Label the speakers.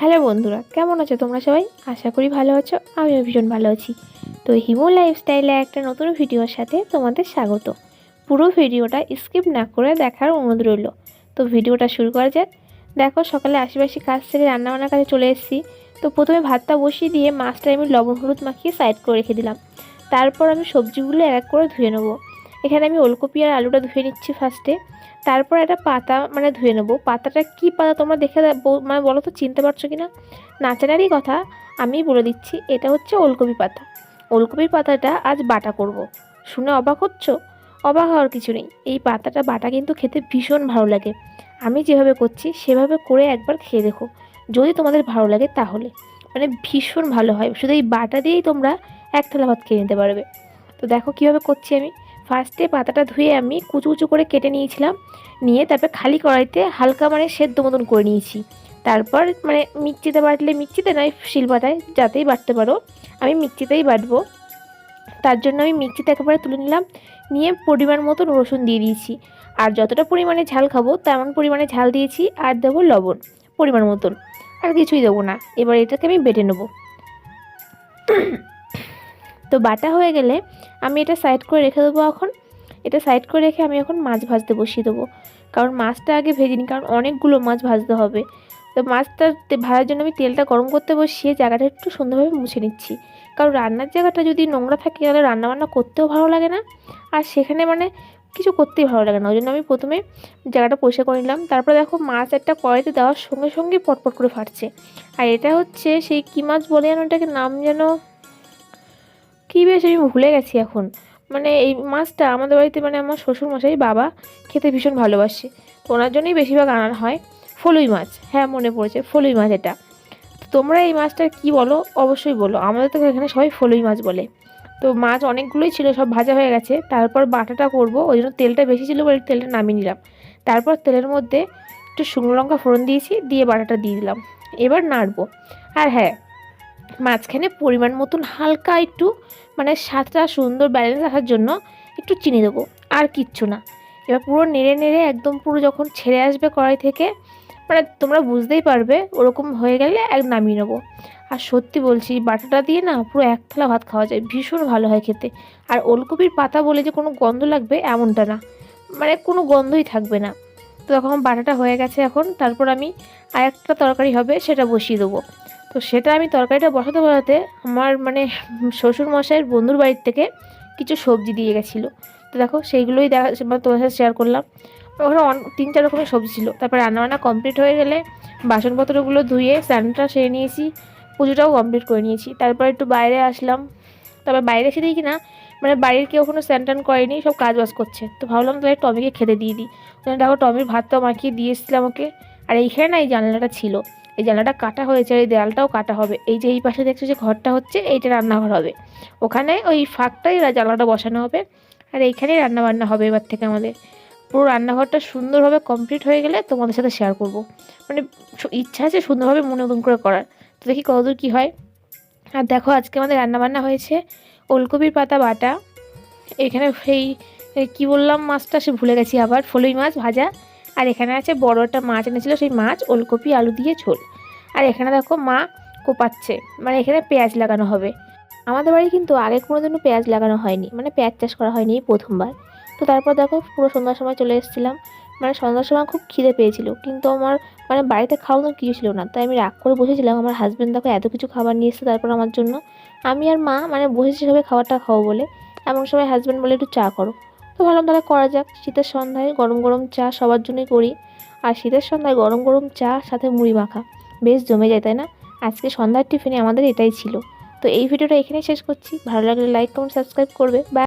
Speaker 1: Hello বন্ধুরা, কেমন আছো তোমরা সবাই? আশা করি ভালো আছো। আমিও ভীষণ ভালো আছি। তো হিমু লাইফস্টাইলে একটা নতুন ভিডিওর সাথে তোমাদের স্বাগত। পুরো ভিডিওটা স্কিপ না করে দেখার অনুরোধ রইল। তো ভিডিওটা শুরু করা যাক। দেখো, সকালে আশেপাশে কাজ সেরে রান্নাবান্নার কাজে চলে এসেছি। তো প্রথমে ভাতটা বসিয়ে দিয়ে মাছটা আমি লবণ হলুদ মাখিয়ে সাইড করে রেখে দিলাম। তারপর আমি সবজিগুলো এক এক করে ধুয়ে নেবো। এখানে আমি ওলকপি আর আলুটা ধুয়ে নিচ্ছি ফার্স্টে। তারপর একটা পাতা ধুয়ে নেবো। পাতাটা কি পাতা তোমরা দেখে বলো তো, চিনতে পারছো কি না? নাচানারই কথা, আমি বলে দিচ্ছি, এটা হচ্ছে ওলকপি পাতা। ওলকপির পাতাটা আজ বাটা করব। শুনে অবাক হচ্ছ? অবাক হওয়ার কিছু নেই। এই পাতাটা বাটা কিন্তু খেতে ভীষণ ভালো লাগে। আমি যেভাবে করছি সেভাবে করে একবার খেয়ে দেখো, যদি তোমাদের ভালো লাগে তাহলে। ভীষণ ভালো হয়। শুধু এই বাটা দিয়েই তোমরা এক থালা ভাত খেয়ে নিতে পারবে। তো দেখো কীভাবে করছি আমি। ফার্স্টে পাতাটা ধুয়ে আমি কুচু কুচু করে কেটে নিয়েছিলাম। নিয়ে তারপর খালি কড়াইতে হালকা সেদ্ধ মতন করে নিয়েছি। তারপর মিক্সিতে বাটলে, মিক্সিতে নয় শিলপাটায়, যাতেই বাটতে পারো। আমি মিক্সিতেই বাটবো। তার জন্য আমি মিক্সিতে একেবারে তুলে নিলাম। নিয়ে পরিমাণ মতন রসুন দিয়ে দিয়েছি। আর যতটা পরিমাণে ঝাল খাবো তেমন পরিমাণে ঝাল দিয়েছি। আর দেবো লবণ পরিমাণ মতন, আর কিছুই দেবো না। এবার এটাকে আমি বেটে নেবো। তো বাটা হয়ে গেলে আমি এটা সাইড করে রেখে দেবো। এখন এটা সাইড করে রেখে আমি এখন মাছ ভাজতে বসিয়ে দেবো। কারণ মাছটা আগে ভেজে নিই, কারণ অনেকগুলো মাছ ভাজতে হবে। তো মাছটা ভাজার জন্য আমি তেলটা গরম করতে বসিয়ে জায়গাটা একটু সুন্দরভাবে মুছে নিচ্ছি। কারণ রান্নার জায়গাটা যদি নোংরা থাকে তাহলে রান্নাবান্না করতেও ভালো লাগে না। আর সেখানে কিছু করতেই ভালো লাগে না। ওই জন্য আমি প্রথমে জায়গাটা পরিষ্কার করে নিলাম। তারপরে দেখো, মাছ একটা কড়াইতে দেওয়ার সঙ্গে সঙ্গে পটপট করে ফাটছে। আর এটা হচ্ছে সেই কী মাছ বলে যেন, ওটাকে নাম যেন কী বেশ, আমি ভুলে গেছি এখন। এই মাছটা আমাদের বাড়িতে আমার শ্বশুরমশাই বাবা খেতে ভীষণ ভালোবাসে। তো ওনার জন্যই বেশিরভাগ আনা হয়। ফলুই মাছ, হ্যাঁ মনে পড়েছে, ফলুই মাছ এটা। তো তোমরা এই মাছটার কী বলো অবশ্যই বলো। আমাদের তো এখানে সবাই ফলুই মাছ বলে। তো মাছ অনেকগুলোই ছিল, সব ভাজা হয়ে গেছে। তারপর বাটাটা করব, ওই জন্য তেলটা বেশি ছিল বলে তেলটা নামিয়ে নিলাম। তারপর তেলের মধ্যে একটু শুকনো লঙ্কা ফোড়ন দিয়েছি, দিয়ে বাটাটা দিয়ে দিলাম। এবার নাড়বো। আর হ্যাঁ, মাঝখানে পরিমাণ মতন হালকা একটু স্বাদটা সুন্দর ব্যালেন্স আসার জন্য একটু চিনি দেবো, আর কিচ্ছু না। এবার পুরো নেড়ে নেড়ে একদম পুরো যখন ছেড়ে আসবে কড়াই থেকে, তোমরা বুঝতেই পারবে ওরকম হয়ে গেলে নামিয়ে নেবো। আর সত্যি বলছি, বাটাটা দিয়ে না পুরো এক থালা ভাত খাওয়া যায়, ভীষণ ভালো হয় খেতে। আর ওলকপির পাতা বলে যে কোনো গন্ধ লাগবে এমনটা না, কোনো গন্ধই থাকবে না। তো তখন বাটাটা হয়ে গেছে। এখন তারপর আমি আর একটা তরকারি হবে, সেটা বসিয়ে দেবো। তো সেটা আমি তরকারিটা বসাতে বসাতে আমার শ্বশুরমশাইয়ের বন্ধুর বাড়ির থেকে কিছু সবজি দিয়ে গেছিলো। তো দেখো সেইগুলোই তোমার সাথে শেয়ার করলাম। ওখানে 3-4 রকমের সবজি ছিল। তারপর রান্নাবান্না কমপ্লিট হয়ে গেলে বাসনপত্রগুলো ধুয়ে স্নানটা সেরে নিয়েছি, পুজোটাও কমপ্লিট করে নিয়েছি। তারপর একটু বাইরে আসলাম। তারপর বাইরে এসে দেখি না বাড়ির কেউ কোনো স্নান টান করেনি, সব কাজ বাজ করছে। তো ভাবলাম তাহলে টমিকে খেতে দিয়ে দিই। দেখো, টমির ভাতটাও মাখিয়ে দিয়ে এসেছিলাম ওকে। আর এইখানে না এই জানলাটা ছিল, এই জানলাটা কাটা হয়েছে, আর এই দেয়ালটাও কাটা হবে। এই যে এই পাশে দেখছো যে ঘরটা হচ্ছে, এইটা রান্নাঘর হবে। ওখানে ওই ফাঁকটাই জানলাটা বসানো হবে। আর এইখানেই রান্নাবান্না হবে এবার থেকে আমাদের। পুরো রান্নাঘরটা সুন্দরভাবে কমপ্লিট হয়ে গেলে তোমাদের সাথে শেয়ার করব। ইচ্ছা আছে সুন্দরভাবে মনে মতন করে করার। তো দেখি কতদূর কী হয়। আর দেখো, আজকে আমাদের রান্নাবান্না হয়েছে ওলকপির পাতা বাটা। এখানে সেই কী বললাম মাছটা, সে ভুলে গেছি আবার, ফলুই মাছ ভাজা। আর এখানে আছে বড় একটা মাছ এনেছিল, সেই মাছ ওলকপি আলু দিয়ে ঝোল। আর এখানে দেখো মা কোপাচ্ছে, এখানে পেঁয়াজ লাগানো হবে। আমাদের বাড়ি কিন্তু আগে কোনোদিনও পেঁয়াজ লাগানো হয়নি, পেঁয়াজ চাষ করা হয়নি, এই প্রথমবার। তো তারপর দেখো, পুরো সন্ধ্যার সময় চলে এসেছিলাম। সন্ধ্যার সময় খুব খিদে পেয়েছিল, কিন্তু আমার বাড়িতে খাওয়ার মতো কিছু ছিল না। তাই আমি রাগ করে বসেছিলাম। আমার হাজব্যান্ড দেখো এত কিছু খাবার নিয়ে এসেছে তারপর আমার জন্য। আমি আর মা বসেছি সবাই খাবারটা খাবো বলে। এমন সময় হাজব্যান্ড বলে একটু চা করো। তো ভাবলাম তাহলে করা যাক। শীতের সন্ধ্যায় গরম গরম চা সবার জন্যই করি। আর শীতের সন্ধ্যায় গরম গরম চা সাথে মুড়ি মাখা বেশ জমে যায়, তাই না? আজকে সন্ধ্যার টিফিনে আমাদের এটাই ছিল। তো এই ভিডিওটা এখানেই শেষ করছি। ভালো লাগলে লাইক কমেন্ট সাবস্ক্রাইব করবে। বাই।